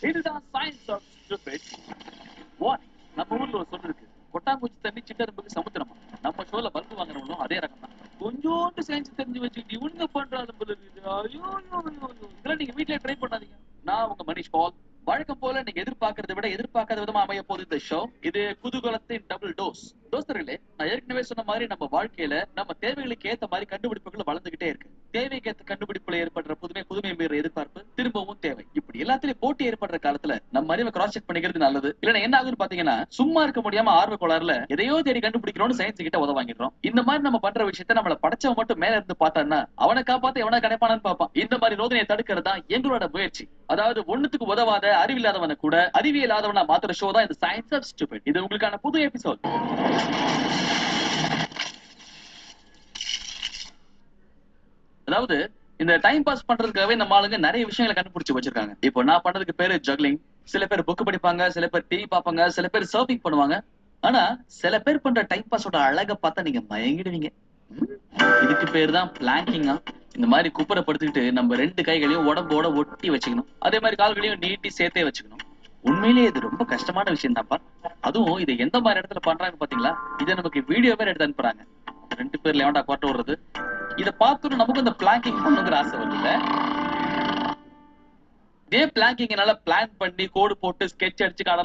இதுதான் science of stupid. What நம்ம ஊர்ல ஒரு சொல்லு இருக்கு, கொட்டாங்குச்சி தண்ணி சிட்டரும்புக்கு சமுத்திரமா. நம்ம ஷோல பல்பு வாங்குறவங்களும் அதே ரகம் தான். கொஞ்சோண்டு சயின்ஸ் தெரிஞ்சு வச்சுக்கிட்டு இவனுங்க பண்றாங்க போல இருக்குது. ஐயோ ஐயோ ஐயோ ஐயோ. இதெல்லாம் நீங்க வீட்லயே ட்ரை பண்ணாதீங்க. நான் உங்க மனிஷ் பால். வழக்கம் போல நீங்க எதிர்பார்க்கறதை விட எதிர்பார்க்காத விதமா அமைய போகுது இந்த ஷோ. இது குதூகலத்தின் டபுள் டோஸ். தோஸ்தர்களே, நான் ஏற்கனவே சொன்ன மாதிரி நம்ம வாழ்க்கையில நம்ம தேவைகளுக்கு ஏத்த மாதிரி கண்டுபிடிப்புகள் வளர்ந்துகிட்டே இருக்கு. தேவைக்கு ஏத்த கண்டுபிடிப்புல ஏற்படுற புதுமை மீற எதிர்பார்ப்பு திரும்பவும் தேவை. இப்படி எல்லாத்திலயும் போட்டி ஏற்படுற காலத்துல நம்ம அறிவை கிராஸ் செக் பண்ணிக்கிறது நல்லது. இல்லன்னா என்ன ஆகுதுன்னு பாத்தீங்கன்னா, சும்மா இருக்க முடியாம ஆர்வ கோளாறுல எதையோ தேடி கண்டுபிடிக்கிறோம்னு சயின்ஸ் கிட்ட உதவ வாங்கிடுறோம். இந்த மாதிரி நம்ம பண்ற விஷயத்த நம்மள படைச்சவன் மட்டும் மேல இருந்து பார்த்தான்னா அவனை காப்பாத்த எவனா கிடைப்பானு பார்ப்பான். இந்த மாதிரி ரோதனையை தடுக்கிறது தான் எங்களோட முயற்சி. அதாவது ஒண்ணுத்துக்கு உதவாத அறிவில்லாதவனை கூட அறிவியலாதவனா மாத்துற ஷோ தான் இந்த சயின்ஸ் ஆஃப் ஸ்டூபிட். இது உங்களுக்கான புது எபிசோட். அதாவது இந்த டைம் பாஸ் பண்றதுக்காகவே நம்ம ஆளுங்க நிறைய விஷயங்களை கண்டுபிடிச்சு வச்சிருக்காங்க. இப்போ நான் பண்றதுக்கு பேரு ஜக்லிங். சில பேர் புக் படிப்பாங்க, சில பேர் டிவி பார்ப்பாங்க, சில பேர் சர்ஃபிங் பண்ணுவாங்க. ஆனா சில பேர் பண்ற டைம் பாஸோட அழக பார்த்தா நீங்க மயங்கிடுவீங்க. இதுக்கு பேர் தான் பிளாங்கிங்கா. இந்த மாதிரி குப்புற படுத்துக்கிட்டு நம்ம ரெண்டு கைகளையும் உடம்போட ஒட்டி வச்சுக்கணும். அதே மாதிரி கால்களையும் நீட்டி சேர்த்தே வச்சுக்கணும். உண்மையிலேயே இது ரொம்ப கஷ்டமான விஷயம் தான்ப்பா. அதுவும் இதை எந்த மாதிரி இடத்துல பண்றாங்க பாத்தீங்களா? இதை நமக்கு வீடியோ பேர் எடுத்து அனுப்புறாங்க. ரெண்டு பேர்ல எவன்டா குவாட்ட விடுறது? இதை பார்த்துட்டு நமக்கு இந்த பிளாங்கிங் பண்ணுங்கிற ஆசை வருது. இதே பிளாங்கிங் என்னால பிளான் பண்ணி கோடு போட்டு ஸ்கெட்ச் அடிச்சு